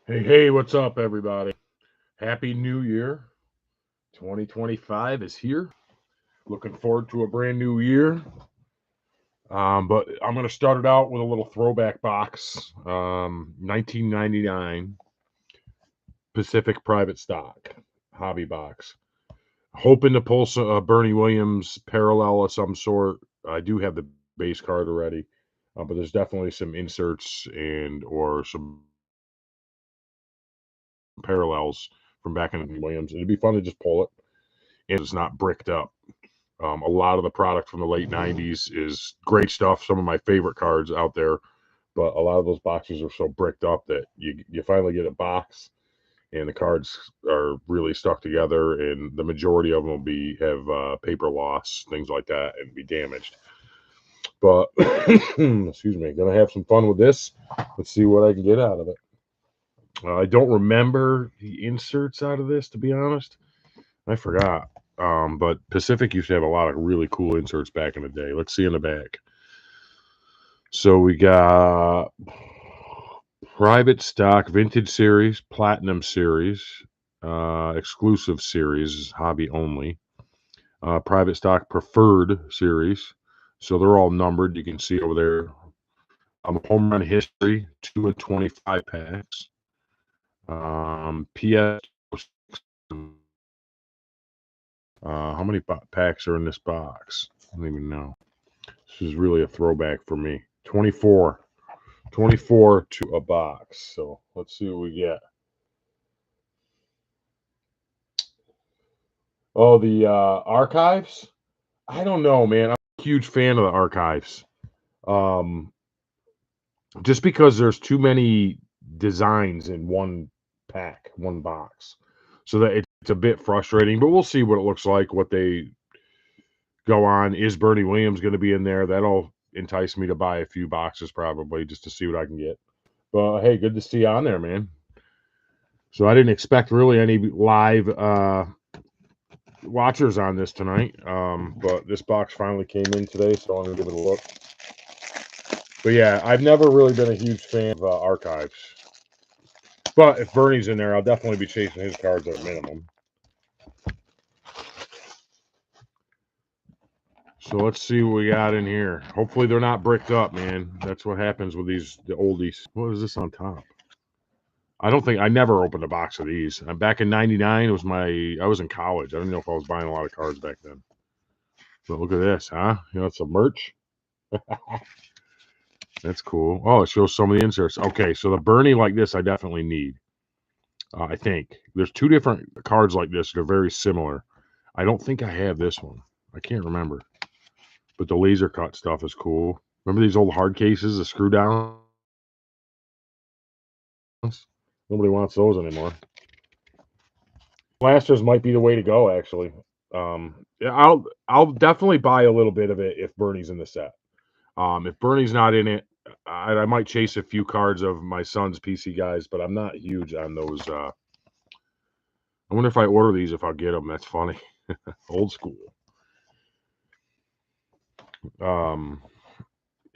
Hey, what's up, everybody? Happy New Year. 2025 is here. Looking forward to a brand new year. But I'm going to start it out with a little throwback box. 1999 Pacific Private Stock hobby box. Hoping to pull some Bernie Williams parallel of some sort. I do have the base card already, but there's definitely some inserts and or some parallels from back in Williams. It'd be fun to just pull it, and it's not bricked up. A lot of the product from the late '90s is great stuff. Some of my favorite cards out there, but a lot of those boxes are so bricked up that you finally get a box, and the cards are really stuck together, and the majority of them will be have paper loss, things like that, and be damaged. But excuse me, gonna have some fun with this. Let's see what I can get out of it. I don't remember the inserts out of this, to be honest. I forgot. But Pacific used to have a lot of really cool inserts back in the day. Let's see in the back. So we got private stock, vintage series, platinum series, exclusive series, hobby only, private stock preferred series. So they're all numbered. You can see over there. Home run history, 2 and 25 packs. PS. How many packs are in this box? I don't even know. This is really a throwback for me. 24. 24 to a box. So let's see what we get. Oh, the archives? I don't know, man. I'm a huge fan of the archives. Um, just because there's too many designs in one pack, one box. So that it's a bit frustrating, but we'll see what it looks like, what they go on. Is Bernie Williams going to be in there? That'll entice me to buy a few boxes probably just to see what I can get. But hey, good to see you on there, man. So I didn't expect really any live watchers on this tonight, but this box finally came in today, so I'm gonna give it a look. But yeah, I've never really been a huge fan of archives. But if Bernie's in there, I'll definitely be chasing his cards at minimum. So let's see what we got in here. Hopefully they're not bricked up, man. That's what happens with the oldies. What is this on top? I don't think I never opened a box of these. Back in '99, it was I was in college. I don't know if I was buying a lot of cards back then. But look at this, huh? You know, it's some merch. That's cool. Oh, it shows some of the inserts. Okay, so the Bernie like this, I definitely need. I think there's two different cards like this that are very similar. I don't think I have this one. I can't remember. But the laser cut stuff is cool. Remember these old hard cases, the screw downs? Nobody wants those anymore. Blasters might be the way to go, actually. Yeah, I'll definitely buy a little bit of it if Bernie's in the set. If Bernie's not in it, I might chase a few cards of my son's PC guys, but I'm not huge on those. I wonder if I order these, if I'll get them. That's funny. Old school. Um,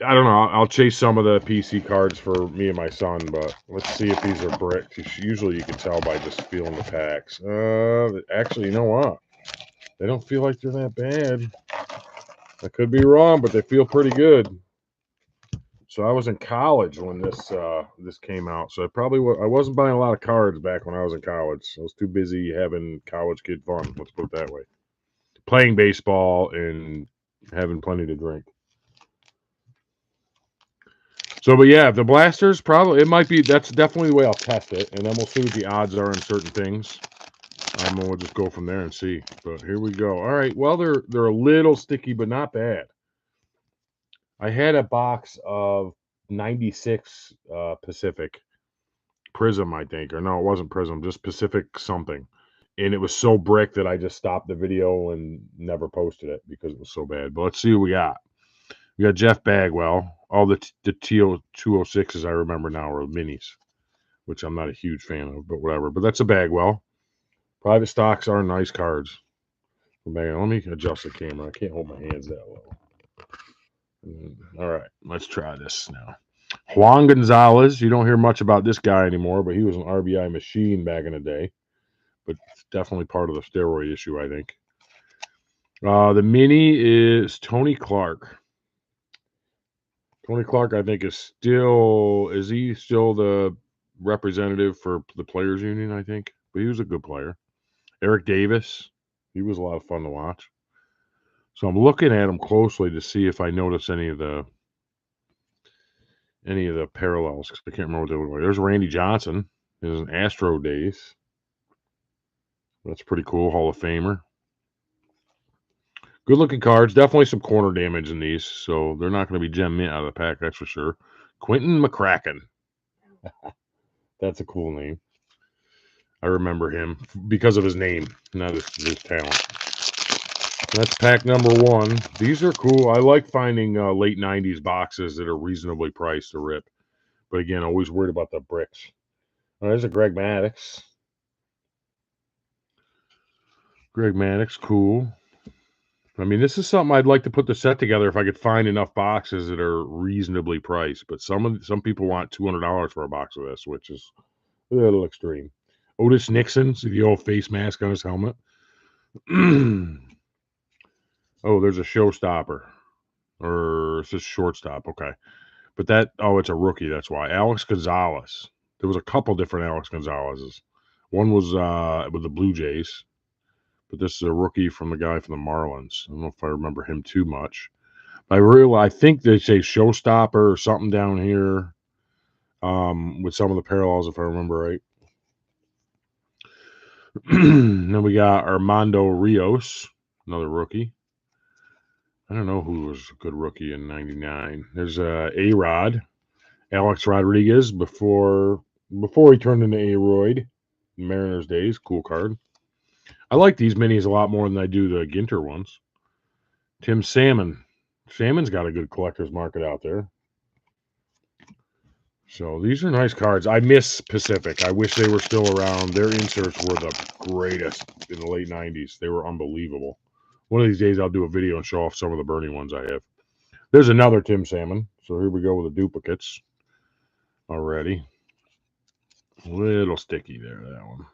I don't know. I'll chase some of the PC cards for me and my son, but let's see if these are bricked. Usually you can tell by just feeling the packs. Actually, you know what? They don't feel like they're that bad. I could be wrong, but they feel pretty good. So I was in college when this came out. So I wasn't buying a lot of cards back when I was in college. I was too busy having college kid fun. Let's put it that way. Playing baseball and having plenty to drink. So, but yeah, the blasters probably it might be. That's definitely the way I'll test it, and then we'll see what the odds are in certain things. And we'll just go from there and see. But here we go. All right. Well, they're a little sticky, but not bad. I had a box of '96 Pacific Prism, I think, or no, it wasn't Prism, just Pacific something. And it was so brick that I just stopped the video and never posted it because it was so bad. But let's see what we got. We got Jeff Bagwell. All the TO 206s I remember now are minis, which I'm not a huge fan of, but whatever. But that's a Bagwell. Private stocks are nice cards. Let me adjust the camera. I can't hold my hands that low. All right, let's try this now. Juan Gonzalez. You don't hear much about this guy anymore, but he was an RBI machine back in the day. But definitely part of the steroid issue, I think. The mini is Tony Clark. Tony Clark, I think, is he still the representative for the Players Union, I think? But he was a good player. Eric Davis, he was a lot of fun to watch. So I'm looking at him closely to see if I notice any of the parallels, because I can't remember what they look like. There's Randy Johnson. His Astro days. That's pretty cool. Hall of Famer. Good looking cards. Definitely some corner damage in these, so they're not going to be gem mint out of the pack, that's for sure. Quentin McCracken. That's a cool name. I remember him because of his name, not his talent. That's pack number 1. These are cool. I like finding late 90s boxes that are reasonably priced to rip. But again, always worried about the bricks. Oh, there's a Greg Maddux. Greg Maddux, cool. I mean, this is something I'd like to put the set together if I could find enough boxes that are reasonably priced. But some people want $200 for a box of this, which is a little extreme. Otis Nixon, see the old face mask on his helmet. Oh, there's a showstopper. Or it's a shortstop. Okay. But it's a rookie. That's why. Alex Gonzalez. There was a couple different Alex Gonzalez's. One was with the Blue Jays. But this is a rookie from the guy from the Marlins. I don't know if I remember him too much. I think they say showstopper or something down here with some of the parallels, if I remember right. Then we got Armando Rios, another rookie. I don't know who was a good rookie in '99. There's A-Rod, Alex Rodriguez before he turned into A-Royd in Mariners days. Cool card. I like these minis a lot more than I do the Ginter ones. Tim Salmon. Salmon's got a good collector's market out there. So these are nice cards. I miss Pacific. I wish they were still around. Their inserts were the greatest in the late 90s. They were unbelievable. One of these days I'll do a video and show off some of the Bernie ones I have. There's another Tim Salmon. So here we go with the duplicates already. A little sticky there, that one.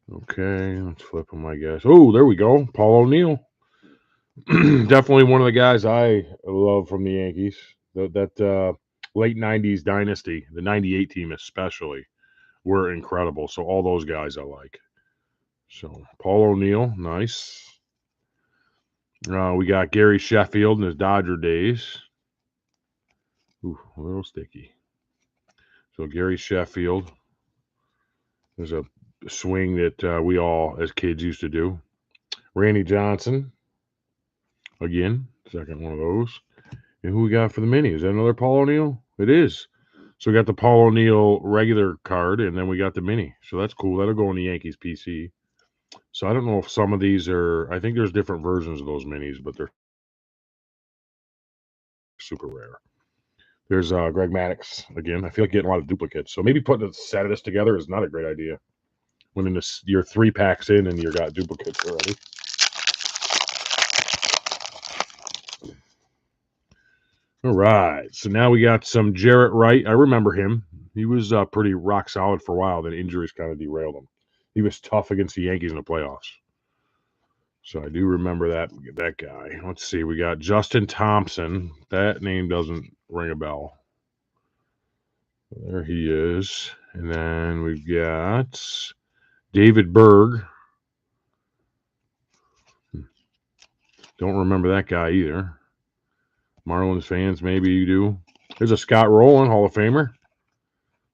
Okay, let's flip them, I guess. Oh, there we go. Paul O'Neill. Definitely one of the guys I love from the Yankees. That late 90s dynasty, the 98 team especially, were incredible. So all those guys I like. So Paul O'Neill, nice. We got Gary Sheffield in his Dodger days. Ooh, a little sticky. So Gary Sheffield. There's a swing that we all, as kids, used to do. Randy Johnson. Again, second one of those. And who we got for the mini? Is that another Paul O'Neill? It is. So we got the Paul O'Neill regular card, and then we got the mini. So that's cool. That'll go in the Yankees PC. So I don't know if some of these are. I think there's different versions of those minis, but they're super rare. There's Greg Maddux again. I feel like getting a lot of duplicates. So maybe putting a set of this together is not a great idea. When you're 3 packs in and you got duplicates already. All right. So now we got some Jarrett Wright. I remember him. He was pretty rock solid for a while. Then injuries kind of derailed him. He was tough against the Yankees in the playoffs. So I do remember that guy. Let's see. We got Justin Thompson. That name doesn't ring a bell. There he is. And then we've got David Berg. Don't remember that guy either. Marlins fans, maybe you do. There's a Scott Rowland, Hall of Famer.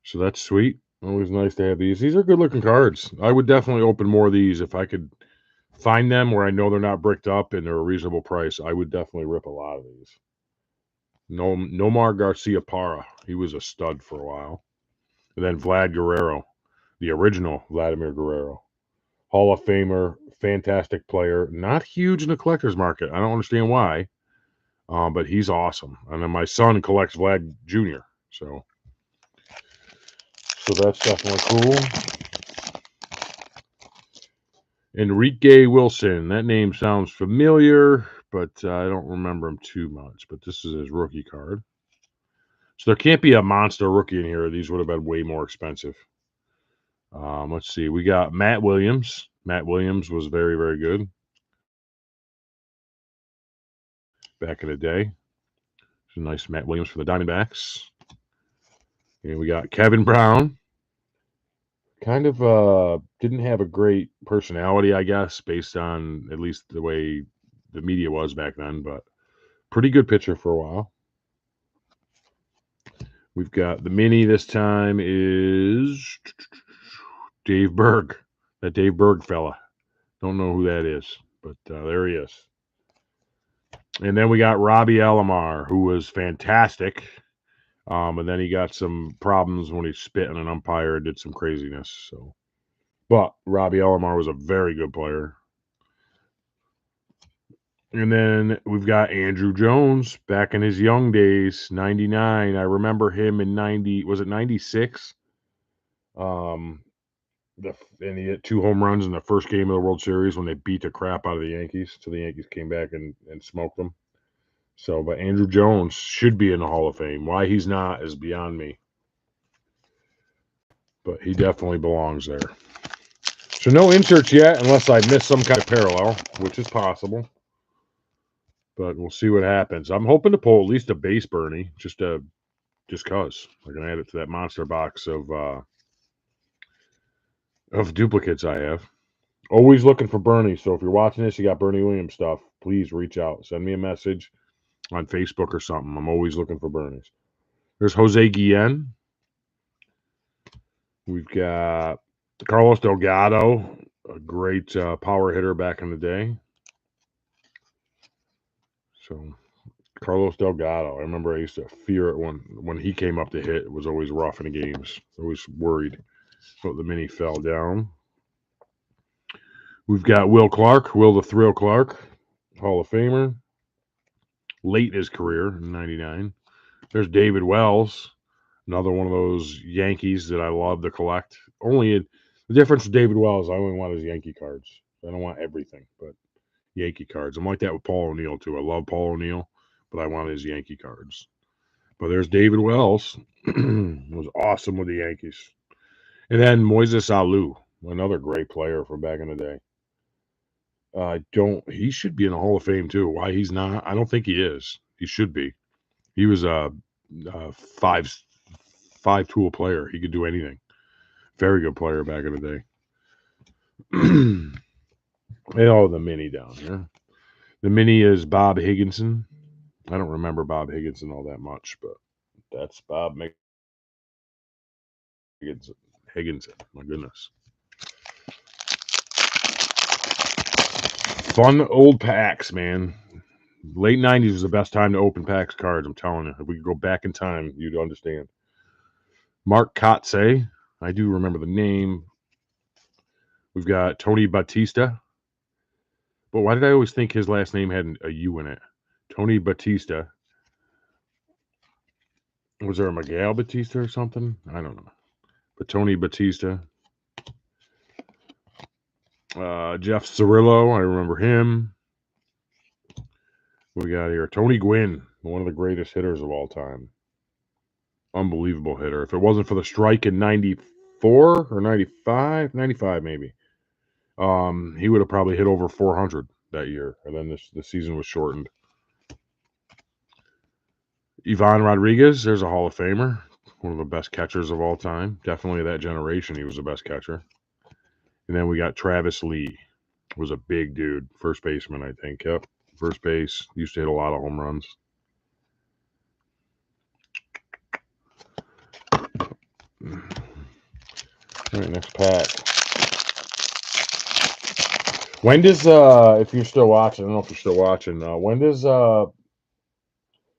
So that's sweet. Always nice to have these. These are good looking cards. I would definitely open more of these if I could find them where I know they're not bricked up and they're a reasonable price. I would definitely rip a lot of these. Nomar Garcia Parra. He was a stud for a while. And then Vlad Guerrero, the original Vladimir Guerrero. Hall of Famer, fantastic player. Not huge in the collector's market. I don't understand why. But he's awesome. And then my son collects Vlad Jr. So that's definitely cool. Enrique Wilson. That name sounds familiar, but I don't remember him too much. But this is his rookie card. So there can't be a monster rookie in here. These would have been way more expensive. Let's see. We got Matt Williams. Matt Williams was very, very good back in the day. It's a nice Matt Williams for the Diamondbacks. And we got Kevin Brown. Kind of didn't have a great personality, I guess, based on at least the way the media was back then, but pretty good pitcher for a while. We've got the mini this time is Dave Berg. That Dave Berg fella. Don't know who that is, but there he is. And then we got Robbie Alomar, who was fantastic. And then he got some problems when he spit on an umpire and did some craziness. So, but Robbie Alomar was a very good player. And then we've got Andruw Jones back in his young days, 99. I remember him in 90. Was it 96? And he hit 2 home runs in the first game of the World Series when they beat the crap out of the Yankees. So the Yankees came back and smoked them. So, but Andruw Jones should be in the Hall of Fame. Why he's not is beyond me. But he definitely belongs there. So no inserts yet, unless I miss some kind of parallel, which is possible. But we'll see what happens. I'm hoping to pull at least a base Bernie, just cause I can add it to that monster box of duplicates I have. Always looking for Bernie. So if you're watching this, you got Bernie Williams stuff, please reach out. Send me a message on Facebook or something. I'm always looking for Bernies. There's Jose Guillen. We've got Carlos Delgado, a great power hitter back in the day. So Carlos Delgado, I remember I used to fear it when he came up to hit. It was always rough in the games. Always worried. So the mini fell down. We've got Will Clark, Will the Thrill Clark, Hall of Famer. Late in his career in 99. There's David Wells, another one of those Yankees that I love to collect. The difference with David Wells, I only want his Yankee cards. I don't want everything, but Yankee cards. I'm like that with Paul O'Neill too. I love Paul O'Neill, but I want his Yankee cards. But there's David Wells. Was awesome with the Yankees. And then Moises Alou, another great player from back in the day. He should be in the Hall of Fame too. Why he's not? I don't think he is. He should be. He was a five tool player. He could do anything. Very good player back in the day. And the mini down here. The mini is Bob Higginson. I don't remember Bob Higginson all that much, but that's Bob Higginson. My goodness. Fun old packs, man. Late 90s was the best time to open packs cards. I'm telling you. If we could go back in time, you'd understand. Mark Kotsay. I do remember the name. We've got Tony Batista. But why did I always think his last name had a U in it? Tony Batista. Was there a Miguel Batista or something? I don't know. But Tony Batista. Jeff Cirillo. I remember him. We got here Tony Gwynn, one of the greatest hitters of all time. Unbelievable hitter. If it wasn't for the strike in 94 or 95, 95 maybe, he would have probably hit over 400 that year. And then the season was shortened. Ivan Rodriguez, there's a Hall of Famer, one of the best catchers of all time. Definitely that generation, he was the best catcher. And then we got Travis Lee, was a big dude, first baseman, I think. Yep, first base. Used to hit a lot of home runs. All right, next pack. When does if you're still watching, I don't know if you're still watching. When does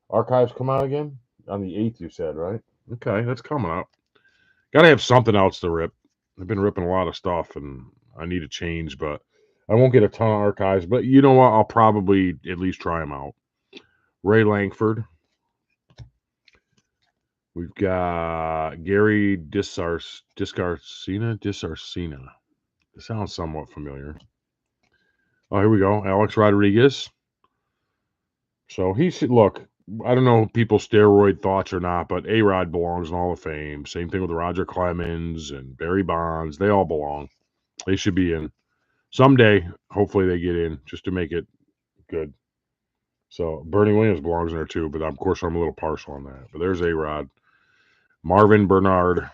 Archives come out again? On the 8th, you said, right? Okay, that's coming up. Gotta have something else to rip. I've been ripping a lot of stuff, and I need a change, but I won't get a ton of Archives. But you know what? I'll probably at least try them out. Ray Lankford. We've got Gary Discarcina. It sounds somewhat familiar. Oh, here we go. Alex Rodriguez. So he should look. I don't know people's steroid thoughts or not, but A-Rod belongs in Hall of Fame. Same thing with Roger Clemens and Barry Bonds. They all belong. They should be in. Someday, hopefully they get in just to make it good. So Bernie Williams belongs in there too, but of course I'm a little partial on that. But there's A-Rod. Marvin Bernard.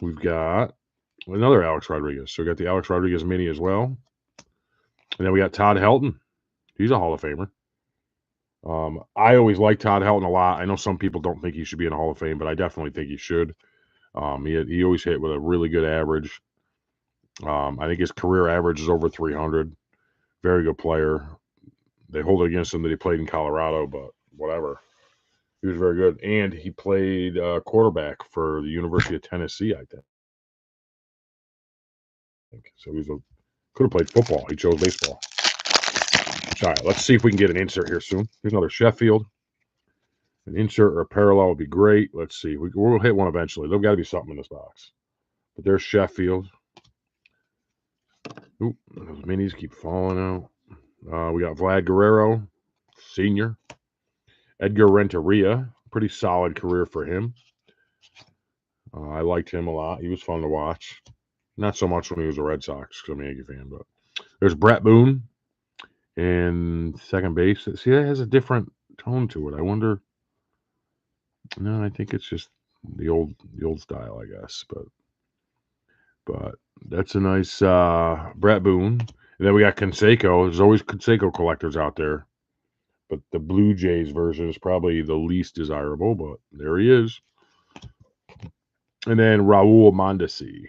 We've got another Alex Rodriguez. So we got the Alex Rodriguez mini as well. And then we got Todd Helton. He's a Hall of Famer. I always liked Todd Helton a lot. I know some people don't think he should be in the Hall of Fame, but I definitely think he should. He always hit with a really good average. I think his career average is over 300. Very good player. They hold it against him that he played in Colorado, but whatever. He was very good. And he played quarterback for the University of Tennessee, I think. So could have played football. He chose baseball. All right, let's see if we can get an insert here soon. Here's another Sheffield. An insert or a parallel would be great. Let's see. We'll hit one eventually. There's got to be something in this box. But there's Sheffield. Oop, those minis keep falling out. We got Vlad Guerrero, senior. Edgar Renteria, pretty solid career for him. I liked him a lot. He was fun to watch. Not so much when he was a Red Sox, because I'm a Yankee fan. But there's Brett Boone and second base. See, that has a different tone to it. I wonder. No, I think it's just the old style, I guess. But that's a nice Brett Boone. And then we got Canseco. There's always Canseco collectors out there. But the Blue Jays version is probably the least desirable, but there he is. And then Raul Mondesi.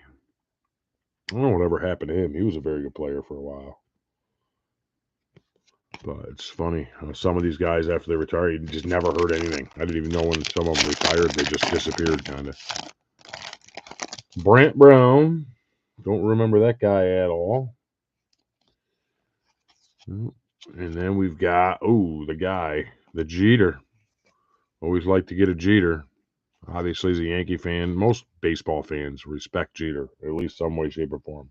I don't know whatever happened to him. He was a very good player for a while. But it's funny. Some of these guys, after they retired, you just never heard anything. I didn't even know when some of them retired. They just disappeared, kind of. Brant Brown. Don't remember that guy at all. And then we've got, the guy, the Jeter. Always like to get a Jeter. Obviously, as a Yankee fan, most baseball fans respect Jeter, at least some way, shape, or form.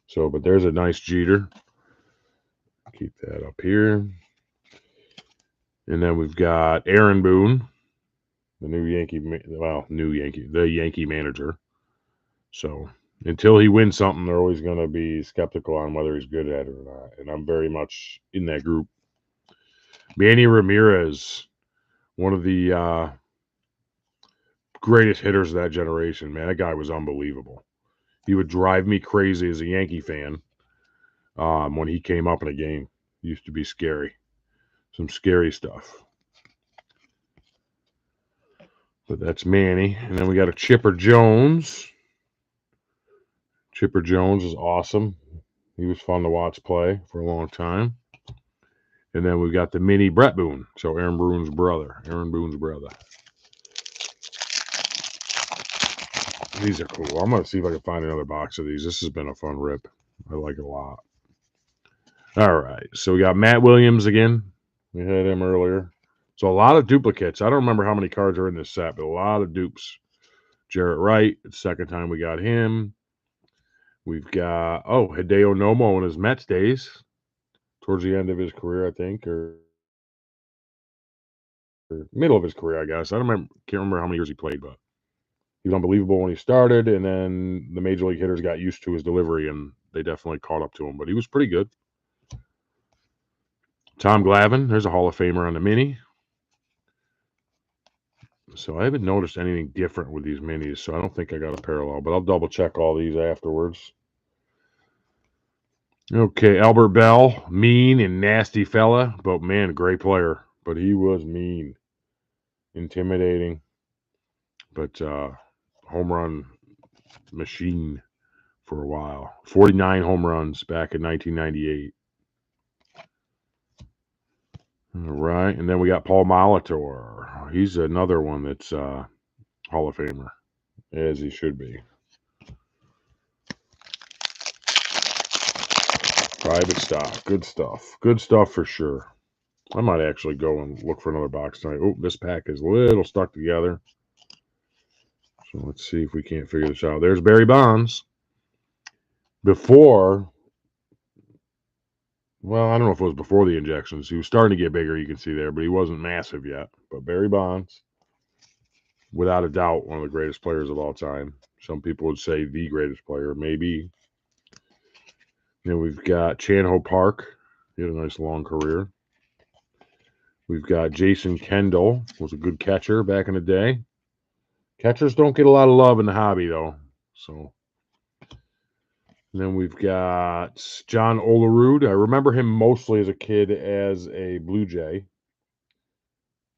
So, but there's a nice Jeter. Keep that up here. And then we've got Aaron Boone, the Yankee manager. So until he wins something, they're always going to be skeptical on whether he's good at it or not. And I'm very much in that group. Manny Ramirez, one of the greatest hitters of that generation. Man, that guy was unbelievable. He would drive me crazy as a Yankee fan when he came up in a game. He used to be scary. Some scary stuff. But that's Manny. And then we got a Chipper Jones. Chipper Jones is awesome. He was fun to watch play for a long time. And then we've got the mini Brett Boone. So Aaron Boone's brother. These are cool. I'm going to see if I can find another box of these. This has been a fun rip. I like it a lot. All right. So we got Matt Williams again. We had him earlier. So a lot of duplicates. I don't remember how many cards are in this set, but a lot of dupes. Jarrett Wright. Second time we got him. We've got, Hideo Nomo in his Mets days. Towards the end of his career, I think, or middle of his career, I guess. Can't remember how many years he played, but he was unbelievable when he started, and then the major league hitters got used to his delivery, and they definitely caught up to him. But he was pretty good. Tom Glavine, there's a Hall of Famer on the mini. So I haven't noticed anything different with these minis, so I don't think I got a parallel, but I'll double check all these afterwards. Okay, Albert Bell, mean and nasty fella, but man, great player. But he was mean, intimidating, but home run machine for a while. 49 home runs back in 1998. All right, and then we got Paul Molitor. He's another one that's Hall of Famer, as he should be. Private stock, good stuff for sure. I might actually go and look for another box tonight. Oh, this pack is a little stuck together. So let's see if we can't figure this out. There's Barry Bonds. Before Well, I don't know if it was before the injections. He was starting to get bigger, you can see there, but he wasn't massive yet. But Barry Bonds, without a doubt, one of the greatest players of all time. Some people would say the greatest player, maybe. Then we've got Chan-Ho Park. He had a nice long career. We've got Jason Kendall, was a good catcher back in the day. Catchers don't get a lot of love in the hobby, though. So, and then we've got John Olerud. I remember him mostly as a kid as a Blue Jay,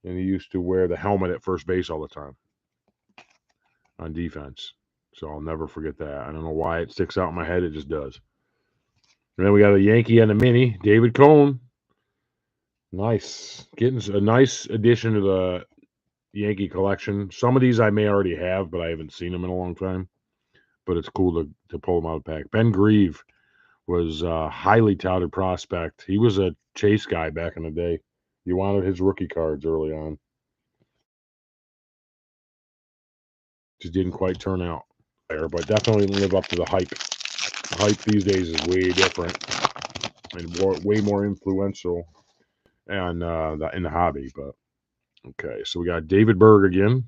and he used to wear the helmet at first base all the time on defense. So I'll never forget that. I don't know why it sticks out in my head. It just does. And then we got a Yankee and a mini, David Cone. Nice. Getting a nice addition to the Yankee collection. Some of these I may already have, but I haven't seen them in a long time. But it's cool to pull them out of the pack. Ben Grieve was a highly touted prospect. He was a chase guy back in the day. You wanted his rookie cards early on. Just didn't quite turn out there, but definitely didn't live up to the hype. The hype these days is way different and way more influential and in the hobby. But okay, so we got David Berg again.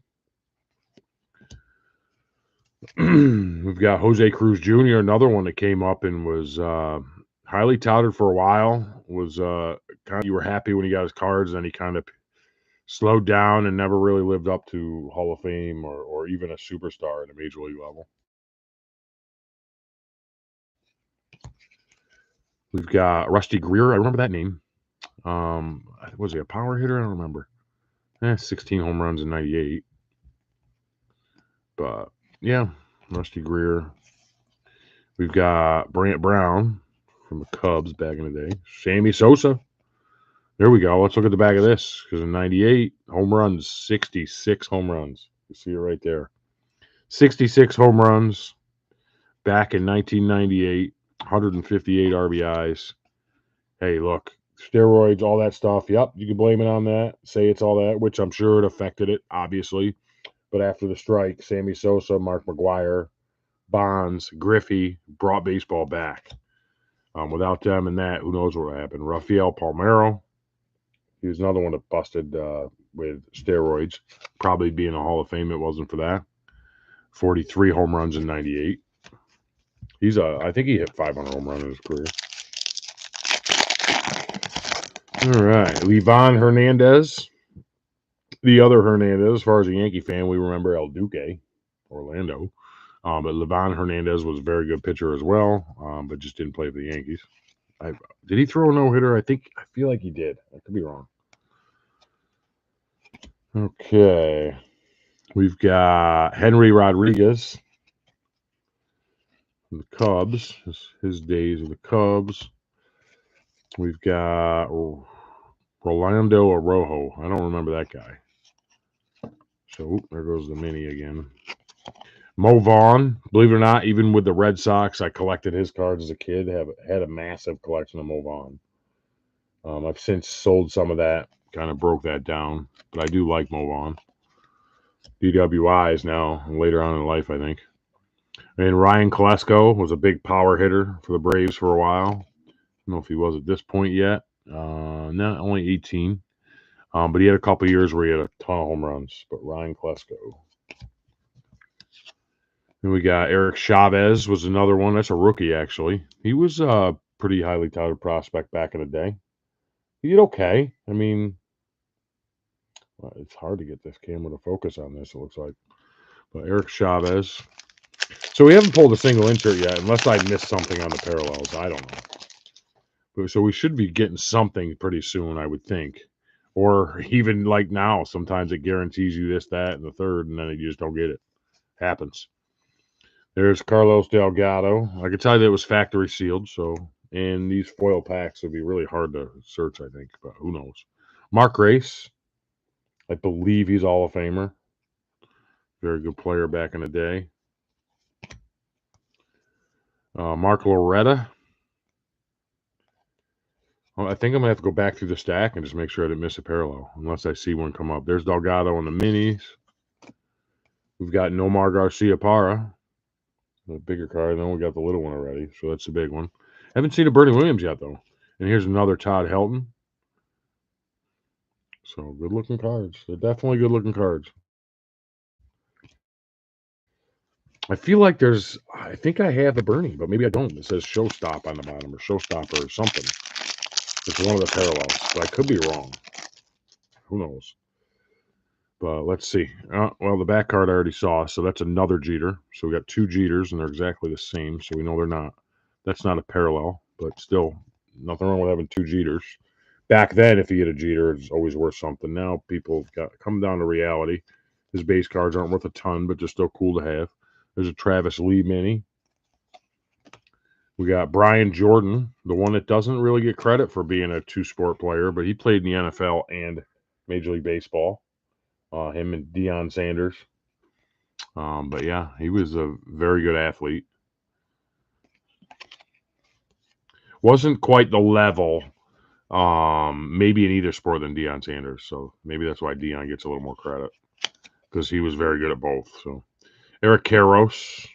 We've got Jose Cruz Jr., another one that came up and was highly touted for a while. Was kind of, you were happy when he got his cards, and he kind of slowed down and never really lived up to Hall of Fame or even a superstar at a major league level. We've got Rusty Greer. I remember that name. Was he a power hitter? I don't remember. 16 home runs in 98. But yeah, Rusty Greer. We've got Brant Brown from the Cubs back in the day. Sammy Sosa. There we go. Let's look at the back of this. Because in 98, home runs, 66 home runs. You see it right there. 66 home runs back in 1998. 158 RBIs. Hey, look, steroids, all that stuff. Yep, you can blame it on that. Say it's all that, which I'm sure it affected it, obviously. But after the strike, Sammy Sosa, Mark McGwire, Bonds, Griffey brought baseball back. Without them and that, who knows what would happen. Rafael Palmeiro, he was another one that busted with steroids. Probably being in the Hall of Fame, it wasn't for that. 43 home runs in 98. I think he hit 500 home runs in his career. All right, Livan Hernandez. The other Hernandez, as far as a Yankee fan, we remember El Duque, Orlando. But Livan Hernandez was a very good pitcher as well, but just didn't play for the Yankees. Did he throw a no-hitter? I feel like he did. I could be wrong. Okay. We've got Henry Rodriguez from the Cubs. His days of the Cubs. We've got Rolando Araujo. I don't remember that guy. So there goes the mini again. Mo Vaughn, believe it or not, even with the Red Sox, I collected his cards as a kid. Had a massive collection of Mo Vaughn. I've since sold some of that, kind of broke that down, but I do like Mo Vaughn. DWIs now, later on in life, I think. And Ryan Kolesko was a big power hitter for the Braves for a while. I don't know if he was at this point yet. No, only 18. But he had a couple years where he had a ton of home runs. But Ryan Kolesko. Then we got Eric Chavez was another one. That's a rookie, actually. He was a pretty highly touted prospect back in the day. He did okay. I mean, it's hard to get this camera to focus on this, it looks like. But Eric Chavez. So we haven't pulled a single insert yet, unless I missed something on the parallels. I don't know. So we should be getting something pretty soon, I would think. Or even like now, sometimes it guarantees you this, that, and the third, and then you just don't get it. Happens. There's Carlos Delgado. I could tell you that it was factory sealed, and these foil packs would be really hard to search, I think, but who knows. Mark Grace. I believe he's Hall of Famer. Very good player back in the day. Mark Loretta. Well, I think I'm going to have to go back through the stack and just make sure I didn't miss a parallel, unless I see one come up. There's Delgado on the minis. We've got Nomar Garcia Parra. The bigger card. Then we got the little one already, so that's the big one. Haven't seen a Bernie Williams yet, though. And here's another Todd Helton. So good looking cards. They're definitely good looking cards. I feel like I think I have the Bernie, but maybe I don't. It says Showstop on the bottom or Showstopper or something. It's one of the parallels, but I could be wrong. Who knows? But let's see. Well, the back card I already saw, so that's another Jeter. So we got two Jeters, and they're exactly the same, so we know they're not. That's not a parallel, but still, nothing wrong with having two Jeters. Back then, if you get a Jeter, it's always worth something. Now, people got come down to reality. His base cards aren't worth a ton, but they're still cool to have. There's a Travis Lee mini. We got Brian Jordan, the one that doesn't really get credit for being a two-sport player, but he played in the NFL and Major League Baseball. Him and Deion Sanders. But yeah, he was a very good athlete. Wasn't quite the level, maybe in either sport than Deion Sanders. So maybe that's why Deion gets a little more credit because he was very good at both. So Eric Karros.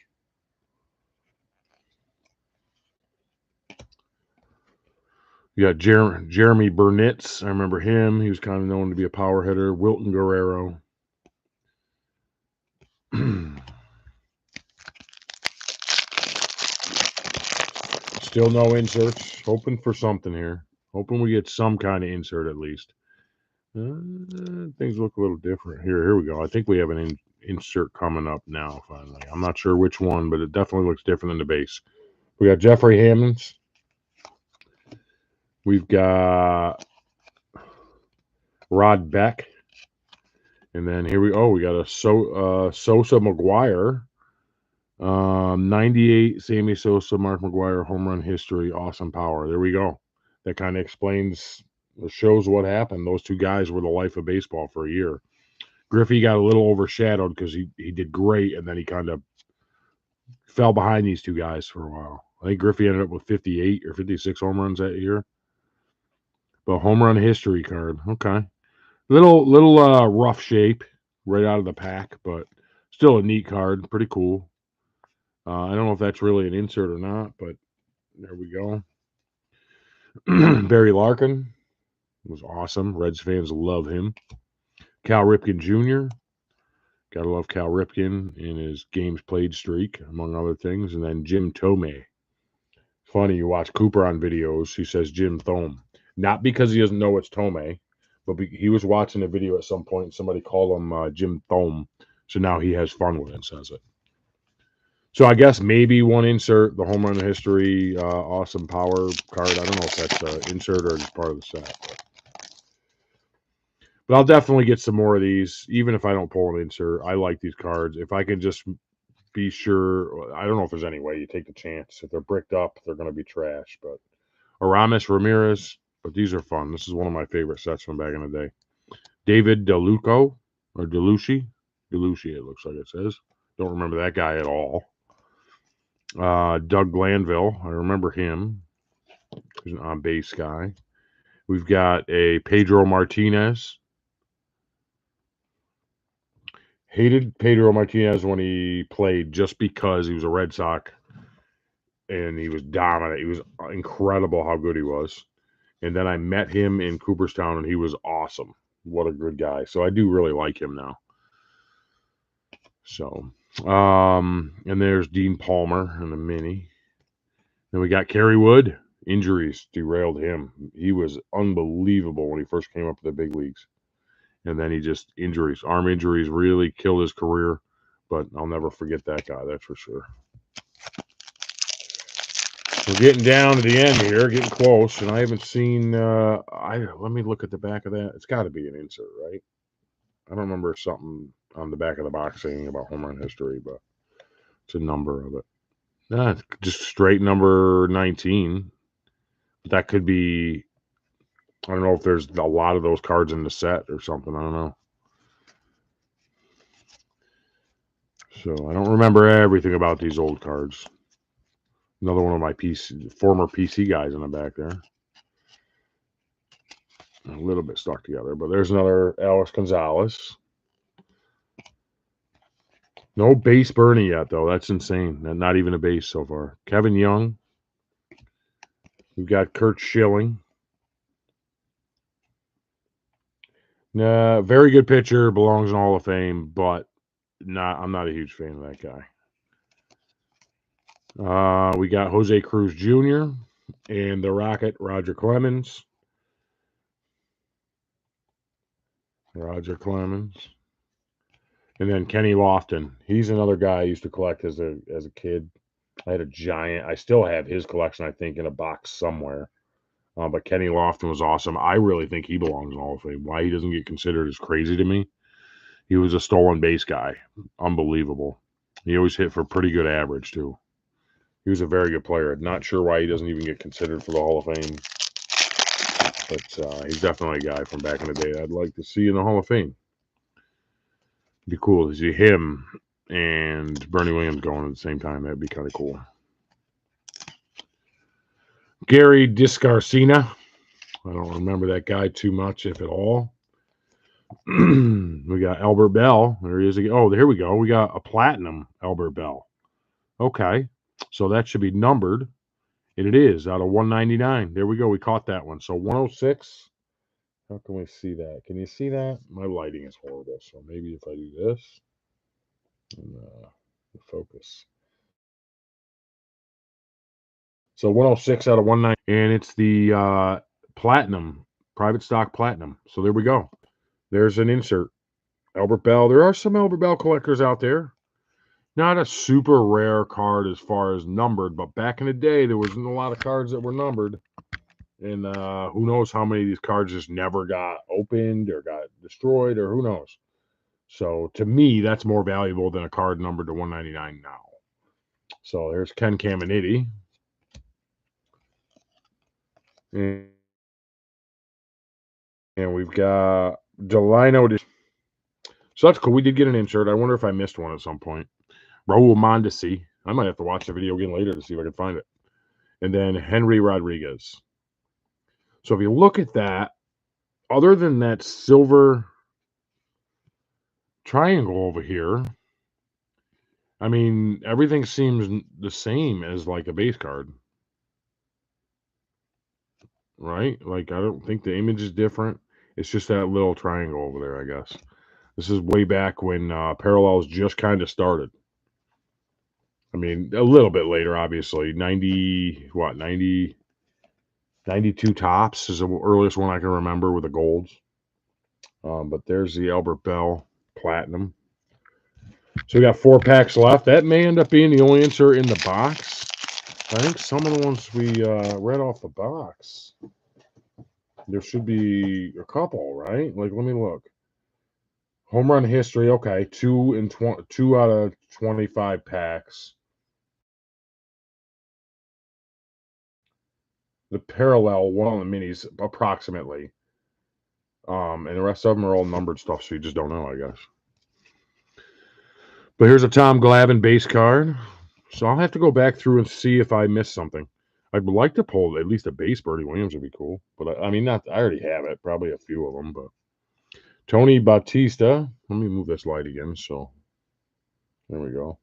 You got Jeremy Burnitz. I remember him. He was kind of known to be a power hitter. Wilton Guerrero. Still no inserts. Hoping for something here. Hoping we get some kind of insert at least. Things look a little different. Here we go. I think we have an insert coming up now, finally. I'm not sure which one, but it definitely looks different than the base. We got Jeffrey Hammonds. We've got Rod Beck. And then here we got a Sosa McGuire. 98 Sammy Sosa, Mark McGuire, home run history, awesome power. There we go. That kind of explains or shows what happened. Those two guys were the life of baseball for a year. Griffey got a little overshadowed because he did great, and then he kind of fell behind these two guys for a while. I think Griffey ended up with 58 or 56 home runs that year. But home run history card, okay, little rough shape right out of the pack, but still a neat card, pretty cool. I don't know if that's really an insert or not, but there we go. Barry Larkin was awesome. Reds fans love him. Cal Ripken Jr. Gotta love Cal Ripken in his games played streak, among other things. And then Jim Thome. Funny, you watch Cooper on videos, he says Jim Thome. Not because he doesn't know it's Thome, but he was watching a video at some point and somebody called him Jim Thome. So now he has fun with it and says it. So I guess maybe one insert, the home run history, awesome power card. I don't know if that's an insert or just part of the set. But I'll definitely get some more of these, even if I don't pull an insert. I like these cards. If I can just be sure, I don't know if there's any way you take the chance. If they're bricked up, they're going to be trash. But Aramis Ramirez, but these are fun. This is one of my favorite sets from back in the day. David DeLuco, or DeLucci. DeLucci, it looks like it says. Don't remember that guy at all. Doug Glanville, I remember him. He's an on-base guy. We've got a Pedro Martinez. Hated Pedro Martinez when he played just because he was a Red Sox and he was dominant. He was incredible how good he was. And then I met him in Cooperstown and he was awesome. What a good guy. So I do really like him now. So, and there's Dean Palmer in the mini. Then we got Kerry Wood. Injuries derailed him. He was unbelievable when he first came up to the big leagues. And then arm injuries really killed his career. But I'll never forget that guy, that's for sure. We're getting down to the end here, getting close, and I haven't seen. Let me look at the back of that. It's got to be an insert, right? I don't remember something on the back of the box saying about home run history, but it's a number of it. It's just straight number 19. That could be. I don't know if there's a lot of those cards in the set or something. I don't know. So I don't remember everything about these old cards. Another one of my former PC guys in the back there. A little bit stuck together, but there's another Alex Gonzalez. No base Bernie yet, though. That's insane. Not even a base so far. Kevin Young. We've got Curt Schilling. Very good pitcher, belongs in the Hall of Fame, but I'm not a huge fan of that guy. We got Jose Cruz Jr. and the Rocket, Roger Clemens. And then Kenny Lofton. He's another guy I used to collect as a kid. I had a giant. I still have his collection, I think, in a box somewhere. But Kenny Lofton was awesome. I really think he belongs in the Hall of Fame. Why he doesn't get considered is crazy to me. He was a stolen base guy. Unbelievable. He always hit for pretty good average, too. He was a very good player. Not sure why he doesn't even get considered for the Hall of Fame. But he's definitely a guy from back in the day I'd like to see in the Hall of Fame. It'd be cool to see him and Bernie Williams going at the same time. That'd be kind of cool. Gary Discarcina. I don't remember that guy too much, if at all. We got Albert Bell. There he is again. Oh, here we go. We got a platinum Albert Bell. Okay. So that should be numbered. And it is out of 199. There we go. We caught that one. So 106. How can we see that? Can you see that? My lighting is horrible. So maybe if I do this and focus. So 106 out of 190. And it's the platinum, private stock platinum. So there we go. There's an insert. Albert Bell. There are some Albert Bell collectors out there. Not a super rare card as far as numbered, but back in the day, there wasn't a lot of cards that were numbered. And who knows how many of these cards just never got opened or got destroyed, or who knows. So to me, that's more valuable than a card numbered to 199 now. So there's Ken Caminiti. And we've got Delino. So that's cool. We did get an insert. I wonder if I missed one at some point. Raul Mondesi. I might have to watch the video again later to see if I can find it. And then Henry Rodriguez. So if you look at that, other than that silver triangle over here, I mean, everything seems the same as like a base card. Right? Like, I don't think the image is different. It's just that little triangle over there, I guess. This is way back when Parallels just kind of started. I mean, a little bit later, obviously. 92 tops is the earliest one I can remember with the golds. But there's the Albert Bell Platinum. So we got 4 packs left. That may end up being the only insert in the box. I think some of the ones we read off the box, there should be a couple, right? Like, let me look. Home run history, okay. 2 out of 25 packs. The parallel, one of the minis, approximately. And the rest of them are all numbered stuff, so you just don't know, I guess. But here's a Tom Glavine base card. So I'll have to go back through and see if I missed something. I'd like to pull at least a base Bernie Williams would be cool. But I mean, not. I already have it. Probably a few of them. But Tony Bautista. Let me move this light again. So there we go.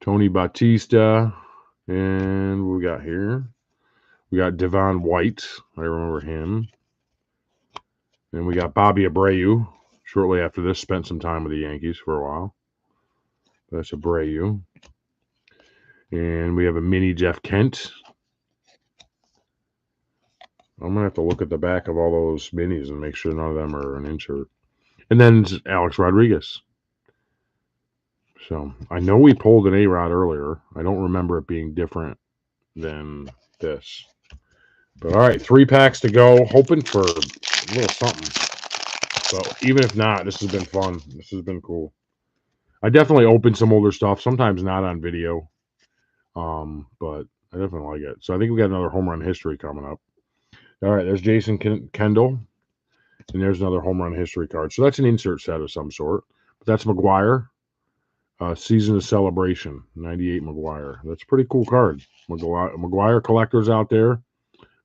Tony Bautista. And what we got here? We got Devon White. I remember him. And we got Bobby Abreu. Shortly after this, spent some time with the Yankees for a while. That's Abreu. And we have a mini Jeff Kent. I'm going to have to look at the back of all those minis and make sure none of them are an insert. And then Alex Rodriguez. So I know we pulled an A-Rod earlier. I don't remember it being different than this. But all right, 3 packs to go. Hoping for a little something. So even if not, this has been fun. This has been cool. I definitely opened some older stuff. Sometimes not on video. But I definitely like it. So I think we got another home run history coming up. All right, there's Jason Kendall. And there's another home run history card. So that's an insert set of some sort. But that's McGwire. Season of Celebration. 98 McGwire. That's a pretty cool card. McGwire collectors out there.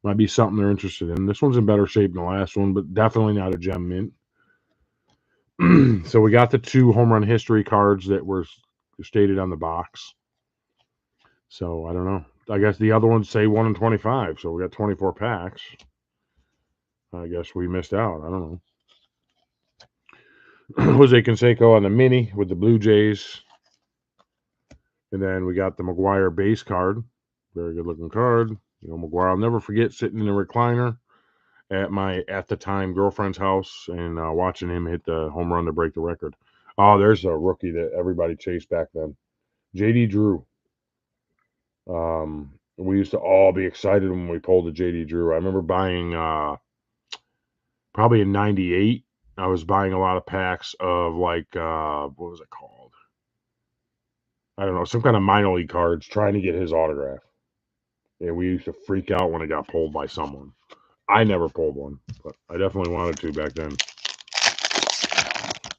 Might be something they're interested in. This one's in better shape than the last one, but definitely not a gem mint. So we got the 2 home run history cards that were stated on the box. So I don't know. I guess the other ones say 1 in 25, so we got 24 packs. I guess we missed out. I don't know. Jose Canseco on the mini with the Blue Jays. And then we got the McGwire base card. Very good looking card. You know, McGwire, I'll never forget sitting in the recliner at my, at the time, girlfriend's house and watching him hit the home run to break the record. Oh, there's a rookie that everybody chased back then. J.D. Drew. We used to all be excited when we pulled the J.D. Drew. I remember buying, probably in 98, I was buying a lot of packs of like, what was it called? I don't know, some kind of minor league cards trying to get his autograph. And we used to freak out when it got pulled by someone. I never pulled one, but I definitely wanted to back then.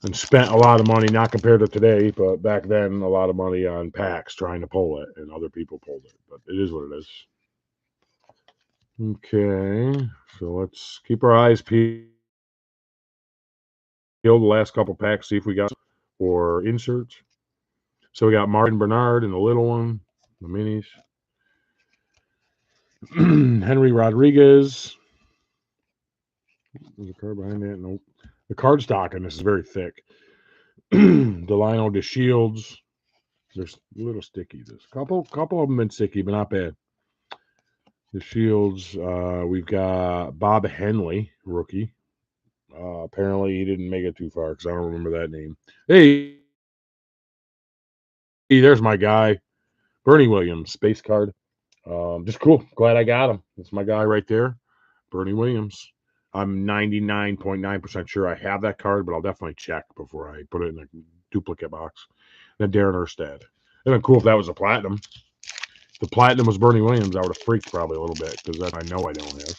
And spent a lot of money, not compared to today, but back then, a lot of money on packs trying to pull it, and other people pulled it. But it is what it is. Okay, so let's keep our eyes peeled. The last couple packs, see if we got or inserts. So we got Martin Bernard in the little one, the minis. Henry Rodriguez. There's a card behind that. Nope. The card stock in this is very thick. Delino DeShields. They're a little sticky. This couple of them been sticky, but not bad. DeShields. We've got Bob Henley, rookie. Apparently he didn't make it too far because I don't remember that name. Hey, there's my guy, Bernie Williams, space card. Just cool. Glad I got him. That's my guy right there, Bernie Williams. I'm 99.9% sure I have that card, but I'll definitely check before I put it in a duplicate box. Then Darren Erstad. It'd been cool if that was a platinum. If the platinum was Bernie Williams, I would have freaked probably a little bit because that I know I don't have.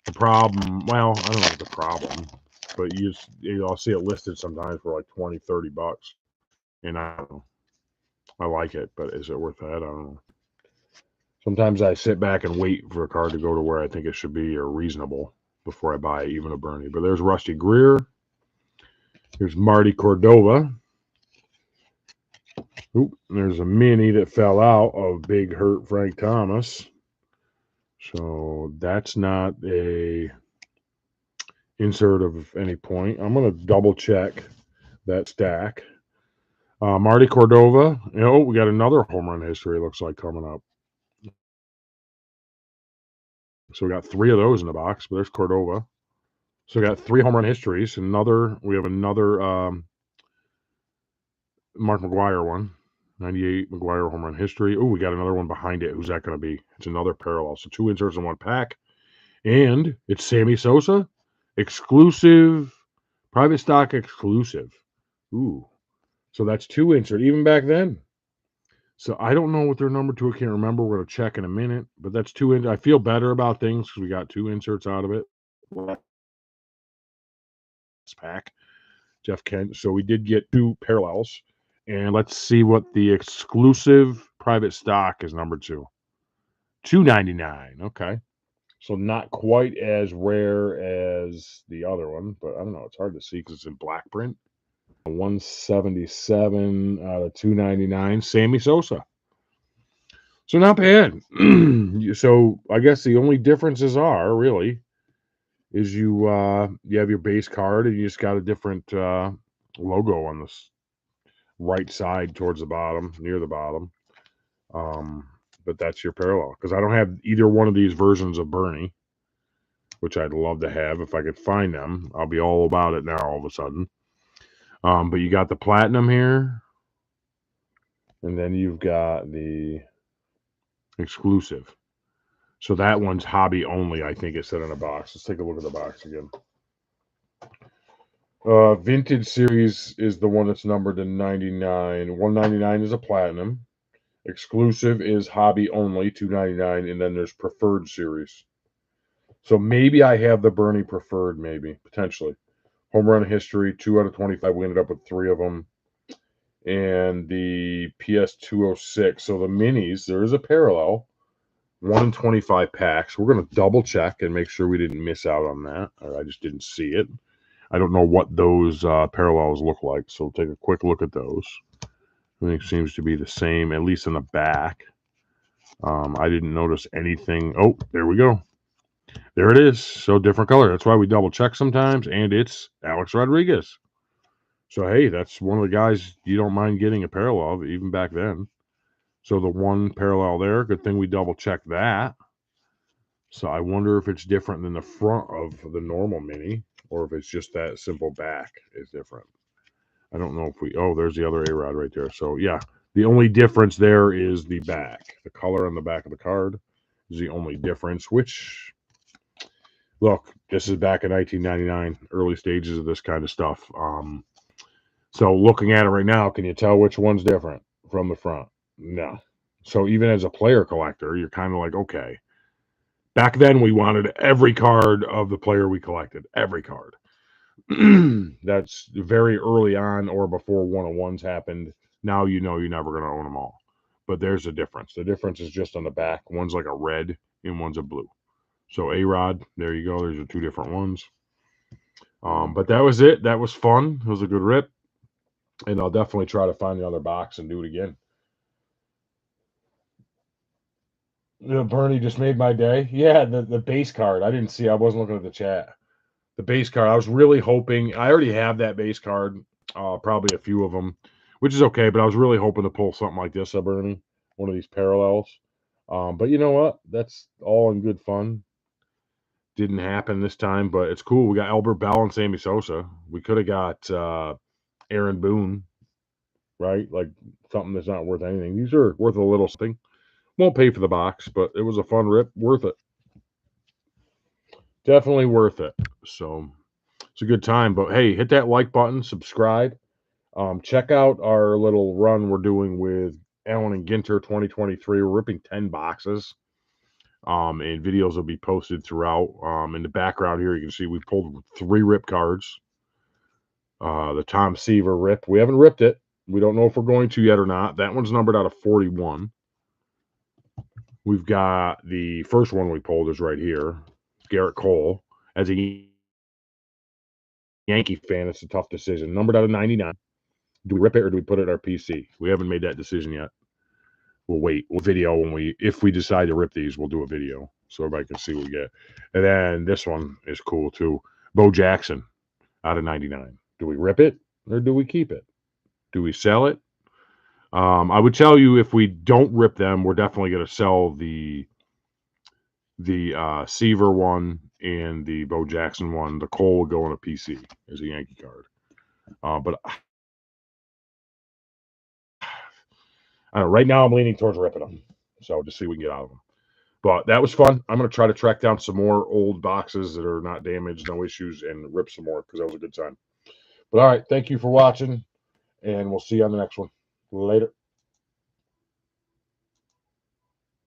The problem, well, I don't know what the problem, but I'll see it listed sometimes for like 20, 30 bucks. And I don't know. I like it, but is it worth that? I don't know. Sometimes I sit back and wait for a card to go to where I think it should be or reasonable before I buy even a Bernie. But there's Rusty Greer. Here's Marty Cordova. Oop, there's a mini that fell out of Big Hurt Frank Thomas. So that's not a insert of any point. I'm going to double check that stack. Marty Cordova. You know, we got another home run history, looks like, coming up. So we got 3 of those in the box, but there's Cordova. So we got 3 home run histories. We have another Mark McGwire one. 98 McGwire home run history. Oh, we got another one behind it. Who's that going to be? It's another parallel. So 2 inserts in 1 pack. And it's Sammy Sosa. Exclusive. Private stock exclusive. Ooh. So that's 2 inserts. Even back then. So I don't know what they're number 2. I can't remember. We're going to check in a minute. But that's 2 inserts. I feel better about things because we got 2 inserts out of it. Pack. Jeff Kent. So we did get 2 parallels. And let's see what the exclusive private stock is number 2. $2.99. Okay. So not quite as rare as the other one, but I don't know. It's hard to see because it's in black print. 177 out of 299. Sammy Sosa. So not bad. So I guess the only differences are really is you have your base card and you just got a different logo on this right side towards the bottom, near the bottom. But that's your parallel because I don't have either one of these versions of Bernie, which I'd love to have if I could find them. I'll be all about it now all of a sudden. But you got the platinum here, and then you've got the exclusive. So that one's hobby only, I think it said in a box. Let's take a look at the box again. Vintage series is the one that's numbered to 99. 199 is a platinum. Exclusive is hobby only, 299, and then there's preferred series. So maybe I have the Bernie preferred, maybe, potentially. Home run history, 2 out of 25. We ended up with 3 of them. And the PS206. So the minis, there is a parallel. 1 in 25 packs. We're going to double check and make sure we didn't miss out on that. Or I just didn't see it. I don't know what those parallels look like. So take a quick look at those. Everything seems to be the same, at least in the back. I didn't notice anything. Oh, there we go. There it is. So different color. That's why we double check sometimes. And it's Alex Rodriguez. So, hey, that's one of the guys you don't mind getting a parallel of, even back then. So the one parallel there, good thing we double checked that. So I wonder if it's different than the front of the normal Mini, or if it's just that simple back is different. I don't know if we, oh, there's the other A-Rod right there. So yeah, the only difference there is the back. The color on the back of the card is the only difference, which, look, this is back in 1999, early stages of this kind of stuff. So looking at it right now, can you tell which one's different from the front? No. So even as a player collector, you're kind of like, okay. Back then, we wanted every card of the player we collected, every card. That's very early on or before 101s happened. Now you know you're never going to own them all. But there's a difference. The difference is just on the back. One's like a red and one's a blue. So A-Rod, there you go. There's the two different ones. But that was it. That was fun. It was a good rip. And I'll definitely try to find the other box and do it again. Bernie just made my day. Yeah, the base card. I didn't see. I wasn't looking at the chat. The base card. I was really hoping. I already have that base card. Probably a few of them, which is okay. But I was really hoping to pull something like this, Bernie. One of these parallels. But you know what? That's all in good fun. Didn't happen this time, but it's cool. We got Albert Bell and Sammy Sosa. We could have got Aaron Boone, right? Like something that's not worth anything. These are worth a little something. Won't pay for the box, but it was a fun rip. Worth it. Definitely worth it. So it's a good time. But hey, hit that like button, subscribe. Check out our little run we're doing with Allen and Ginter 2023. We're ripping 10 boxes. And videos will be posted throughout. In the background here, you can see we pulled 3 rip cards. The Tom Seaver rip. We haven't ripped it. We don't know if we're going to yet or not. That one's numbered out of 41. We've got the first one we pulled is right here. Garrett Cole. As a Yankee fan, it's a tough decision. Numbered out of 99. Do we rip it or do we put it in our PC? We haven't made that decision yet. We'll wait. We'll video if we decide to rip these, we'll do a video so everybody can see what we get. And then this one is cool too. Bo Jackson out of 99. Do we rip it or do we keep it? Do we sell it? I would tell you if we don't rip them, we're definitely going to sell the Seaver one and the Bo Jackson one. The Cole will go on a PC as a Yankee card. But I don't know, right now I'm leaning towards ripping them. So just see what we can get out of them. But that was fun. I'm going to try to track down some more old boxes that are not damaged, no issues, and rip some more because that was a good time. But all right, thank you for watching, and we'll see you on the next one. Later.